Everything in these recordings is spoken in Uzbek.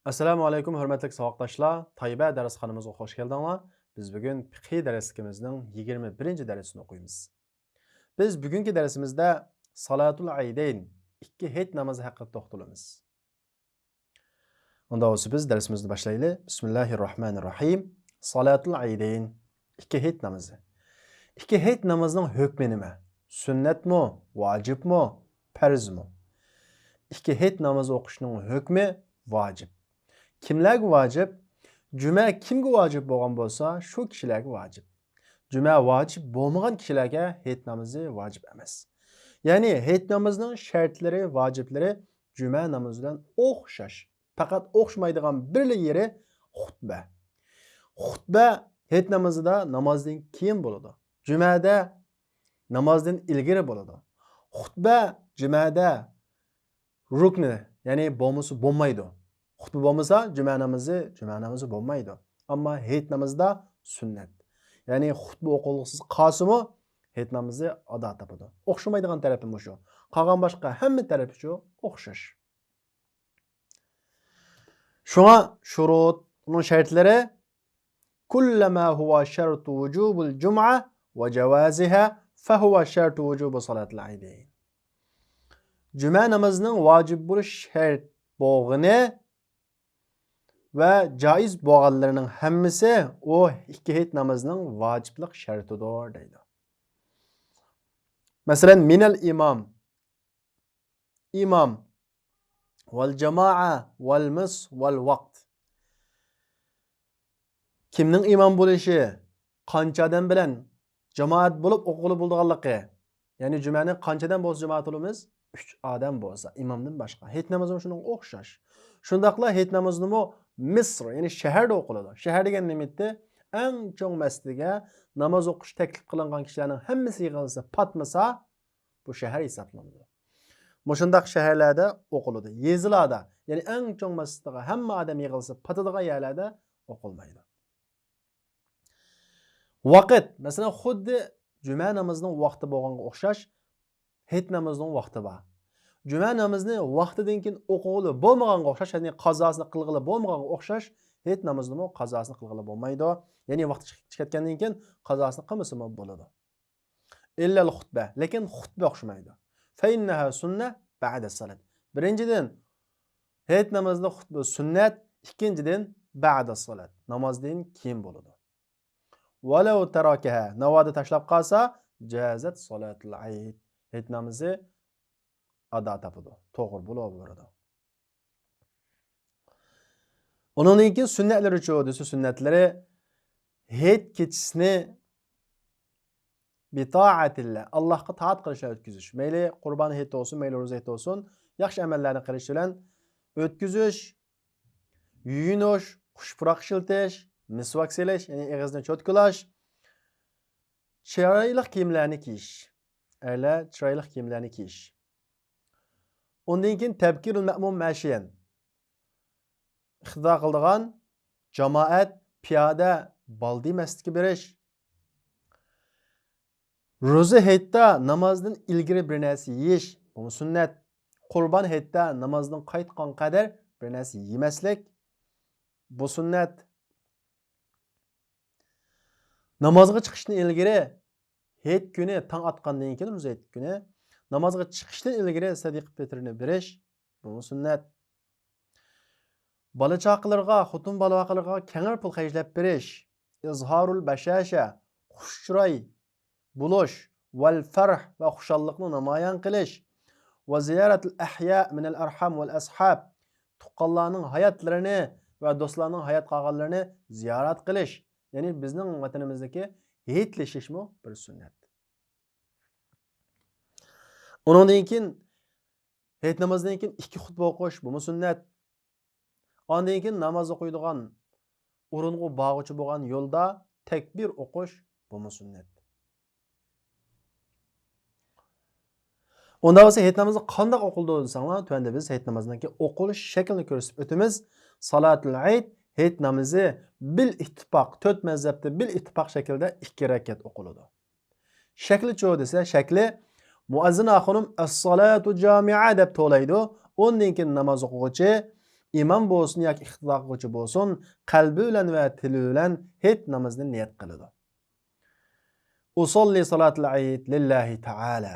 Assalomu alaykum hurmatli savoqdoshlar. Tayba darsxonamizga xush keldinglar. Biz bugun fiqh darsimizning 21-darsini o'qiymiz. Biz bugungi darsimizda Salatul Aydayn, ikki hayit namozi haqida to'xtalamiz. Unda bo'lsa biz darsimizni boshlaylik. Bismillahirrohmanirrohim. Salatul Aydayn, ikki hayit namozi. İkki hayit namozining hukmi nima? Sunnatmi, vojibmi, farzmi? İkki hayit namozi o'qishning hukmi vojib. Kimlarga vojib? Juma kimga vojib bo'lgan bo'lsa, shu kishilarga vojib. Juma vojib bo'lmagan kishilarga hayit namozi vojib emas. Ya'ni hayit namozining shartlari, vojiblari juma namozi bilan o'xshash. Faqat o'xshamaydigan bir yeri xutba. Xutba hayit namozida namozdan keyin bo'ladi. Jumada namozdan ilgari bo'ladi. Xutba jumada rukni, ya'ni bo'lmaydi. Xutba bo'lmasa juma namozi bo'lmaydi. Ammo hayit namozida sunnat. Ya'ni xutba o'qilg'isiz qolsa-mu hayit namozi ado topadi. O'xshamaydigan tarafi shu. Qolgan boshqa hamma tarafi shu o'xshash. Shunga shurut, uning shartlari kullama huwa shartu wujubul jum'a va jawaziha fa huwa shartu wujubi salatil aydayn. Juma namozining vojib bo'lish shart bo'lg'ini va joiz bo'lganlarining hammasi o ikki hayit namozining vojiblik shartidir deydi. Masalan, minal imom val jamoa val mis val vaqt. Kimning imom bo'lishi, qancha odam bilan jamoat bo'lib o'qilib bo'lganligi. Ya'ni jumani qanchadan bo'lsa jamoat bo'lamiz? 3 odam bo'lsa, imomdan boshqa. Hayit namozi shunga o'xshash. Shundaqla hayit namozini Misr, ya'ni shaharda o'qiladi. Shahar degan nimatda eng cho'ng masjidiga namoz o'qish taklif qilingan kishilarning hammasi yig'ilsa, patmasa, bu shahar hisoblanadi. Mushundaq shaharlarda o'qiladi. Yezilarda, ya'ni eng cho'ng masjidga hamma odam yig'ilsa, patadigan yerlarda o'qilmaydi. Vaqt, masalan, xuddi juma namozining vaqti bo'lganga o'xshash, hayit namozining vaqti bor. Juma namozini vaqtidan keyin o'qig'ili bo'lmaganga o'xshash, ya'ni qazosini qilg'ili bo'lmaganga o'xshash, hayit namozini qazosini qilg'ili bo'lmaydi. Ya'ni vaqti chiqayotgandan keyin qazosini qilmasa bo'ladi. Illal xutba, lekin xutba o'xshamaydi. Fa innaha sunna ba'da salat. Birinchidan hayit namozida xutba sunnat, ikkinchidan ba'da salat, namozdan keyin bo'ladi. Walau tarakaha, navoda tashlab qolsa, jazat salatul ayid. Hayit namozi ado topadi. To'g'ri bo'laveradi. Undan keyin sunnatlari cho'disi sunnatlari hayit kechisini bi ta'atillah, Allohga taat qilishga o'tkazish. Mayli qurbon hayit olsun, mayli ro'za hayit olsun, yaxshi amallarni qilish bilan o'tkazish, yuyinish, xushpuroq shiltish, misvak selish, ya'ni og'izni cho'tkalash, chiroyli kiyimlarni kiyish. Erlar chiroyli kiyimlarni kiyish. Ondan keyin tabkirul ma'mum mashiyan. Iqtido qildigan jamoat piyoda baldi masjidga berish. Ro'za hayitda namozdan ilgari bir narsa yeyish, bu sunnat. Qurbon hayitda namozdan qaytgan qadar bir narsa yemaslik, bu sunnat. Namozga chiqishdan ilgari hayit kuni tong otgandan keyin ro'za hayit kuni namozga chiqishdan ilgari sadiq fitrini berish, bu sunnat. Bola chaqalarga, xotin bola-chaqalarga kengir pul xarjlab berish, izharul bashasha, xushchiroy bo'lish, val farh va xushalliqni namoyon qilish, va ziyaratul ahya min al arham val ashab, tuqqanlarning hayotlarini va do'stlarning hayot qolganlarini ziyorat qilish. Ya'ni bizning vatanimizdagi hayitlashish-mu bir sunnat. Undan keyin hayit namozidan keyin 2 xutba o'qish, bu sunnat. Ondan keyin namoz o'qiydigan o'ringa boruvchi bo'lgan yo'lda takbir o'qish, bu sunnat. Unda bo'lsa hayit namozi qanday o'qildi desanglar, tuanda biz hayit namozidagi o'qilish shaklini ko'rsatib o'tamiz. Salatul Ayd hayit namozi bil ittifoq 4 mazhabda bil ittifoq shaklda 2 rakat o'qiladi. Shakli cho'q desa, shakli muazzin xonim as-salatu jami'a deb to'laydi. Ondan keyin namoz o'quvchi imam bo'lsin yoki iqtido qiluvchi bo'lsin, qalbi bilan va tili bilan hayit namozini niyat qiladi. Usolli salatul Eid lillahi ta'ala.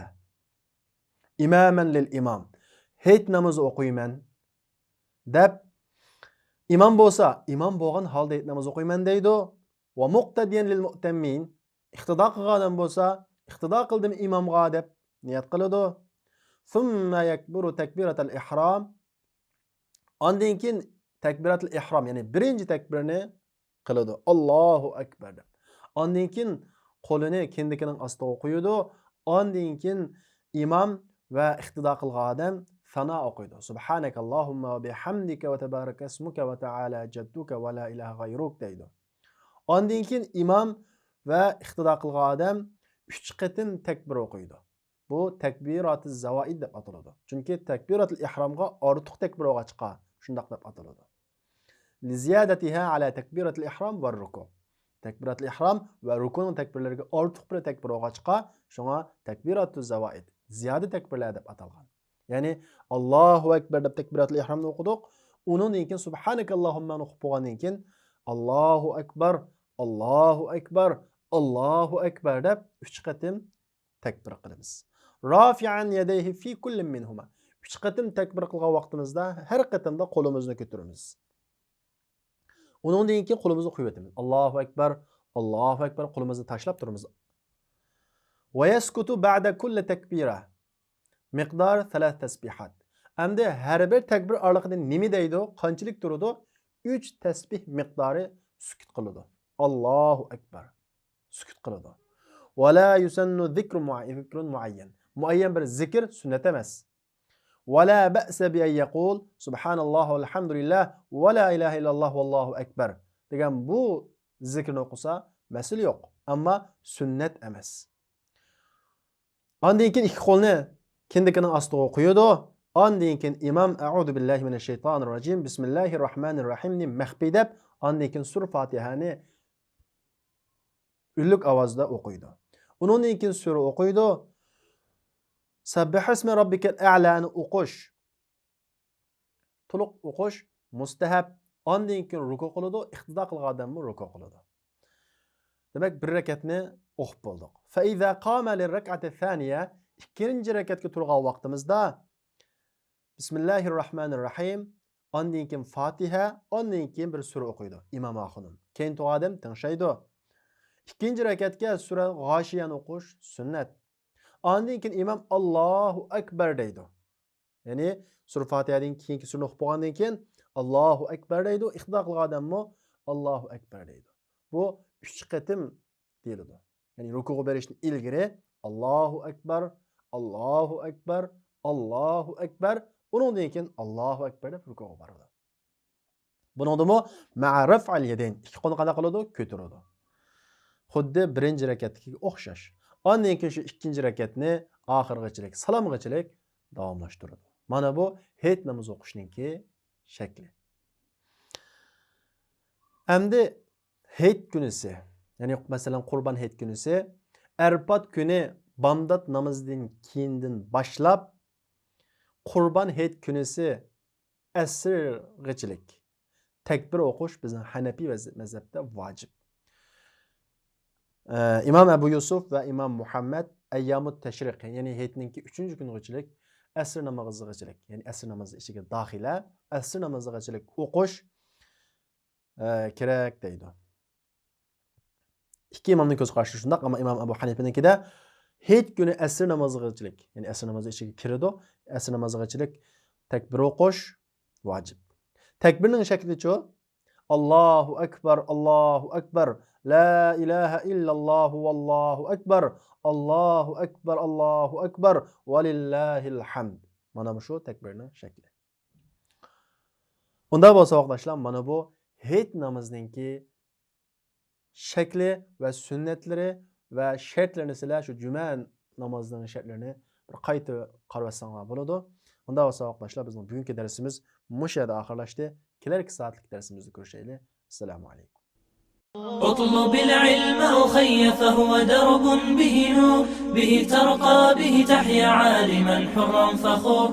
İmaman lil imam. Hayit namozi o'qiyman deb imam bo'lsa, imam bo'lgan holda hayit namozi o'qiyman deydi. Va muqtadiyan lil mu'tammin. İqtido qilgan bo'lsa, iqtido qildim imamga deb niyat qiladi. Thumma yakburu takbiratul ihrom. Ondan keyin takbiratul ihrom, ya'ni birinchi takbirni qiladi. Allohu akbar deb. Ondan keyin qo'lini kendikining ostiga qo'yadi. Ondan keyin imam va iqtido qilgan odam sana o'qiydi. Subhanakallahumma va bihamdika va tabaraka ismuka va ta'ala jadduka va la ilaha g'ayruk deydi. Ondan keyin imam va iqtido qilgan odam 3 qatim takbir o'qiydi. Bu takbiratul zavoid deb ataladi. Chunki takbiratul ihromga ortiq takbir o'qishqa shundoq deb ataladi. Li ziyadatiha ala takbiratul ihrom va ruku'. Takbiratul ihrom va ruku'ning takbirlariga ortiq bir takbir o'qishqa shunga takbiratul zavoid, ziyoda takbirlar deb atalgan. Ya'ni Allohu akbar deb takbiratul ihromni o'qidik. Undan keyin subhanakallahumma o'qib bo'lgandan keyin Allohu akbar, Allohu akbar, Allohu akbar deb 3 qatim takbir qilamiz. Rafi'an yadayhi fi kullin minhuma. 3 qatim takbir qilgan vaqtimizda har qatimda qo'limizni ko'taramiz. Undan keyin qo'limizni qo'yib o'tamiz. Allohu akbar, Allohu akbar qo'limizni tashlab turamiz. Va yaskutu ba'da kulli takbira. Miqdar 3 tasbihat. Endi har bir takbir oraliqida nima deydi? Qanchalik turadi? 3 tasbih miqdori sukut qiladi. Allohu akbar. Sukut qiladi. Va la yusannu zikrun muayyan. Muayyan bir zikr sunnat emas. Va la ba'sa bi an yaqul subhanallohi valhamdulillah va la ilaha illalloh vallohu akbar. Degan bu zikrni o'qisa mas'ul yo'q, ammo sunnat emas. Ondan keyin ikki qo'lni kendikining ostiga qo'yadi. Ondan keyin imom a'udhu billahi minash shaytonir rojim bismillahirrohmanirrohim ni maxfiy deb, ondan keyin sura Fatihani ulug ovozda o'qiydi. Undan keyin sura o'qiydi. Sabbih ismi robbikal a'lani o'qish. To'liq o'qish mustahab. Ondan keyin ruku qiladi, iqtido qilgan odammi ruku qiladi. Demak, bir rakatni o'qib bo'ldik. Fa iza qama lirrak'ati thaniya, ikkinchi rakatga turgan vaqtimizda Bismillahirrohmanirrohim, ondan keyin Fatiha, ondan keyin bir sura o'qiydi imom xonim. Keyin to'g'adim tinchaydi. İkinci rakatga sura G'oshiyani o'qish sunnat. Ondan keyin imom Allohu akbar deydi. Ya'ni sura Fatihadan keyingi surani o'qib bo'lgandan keyin Allohu akbar deydi. Iqtido qilgan odammi Allohu akbar deydi. Bu 3 qatim deyiladi. Ya'ni rukuga berishdan ilgari Allohu akbar, Allohu akbar, Allohu akbar, undan keyin Allohu akbar deb rukuga boradi. Buningdami ma'rif al yadayn, ikki qo'lni qanday qiladi? Ko'taradi. Xuddi birinchi rakatga o'xshash. Ondan keyin shu ikkinchi rakatni oxirgachilik, salomgachilik davomlashtiradi. Mana bu hayit namoz o'qishninki shakli. Endi hayit kunisi, ya'ni masalan Qurban hayit kunisi, Arafat kuni bomdod namozidan keyindan boshlab Qurban hayit kunisi asrgachilik takbir o'qish bizning Hanafiy mazhabda vojib. İmam Ebu Yusuf ve İmam Muhammed Eyyamut Teşrik, yani hayitninki 3. kungachilik asr namozigachilik, yani asr namozi ichiga daxila asr namozigachilik o'qish kerak deydi. İki imomning ko'z qarashi shundoq, ammo Imom Abu Hanifanikida hayit kuni asr namozigachilik, yani asr namozi ichiga kiradi. Asr namozigachilik takbir o'qish vojib. Takbirning shakli-chi? Allohu akbar, Allohu akbar. La ilaha illalloh vallohu akbar. Allohu akbar, Allohu akbar. Valillahil hamd. Mana bu shu takbirning shakli. Unda bo'lsa o'qdoshlar, mana bu hayit namozininki shakli va sunnatlari va shartlarini sizlar shu juma namozining shartlarini bir qayta qarab olsanglar bo'ladi. Unda bo'lsa o'qdoshlar, bizning bugungi darsimiz mush yerda oxirlashdi. Kelarki soatlik darsimizni ko'rishaylik. Assalomu alaykum. اطلب العلم أخي فهو درب به نور به ترقى به تحيا عالما حرا فخور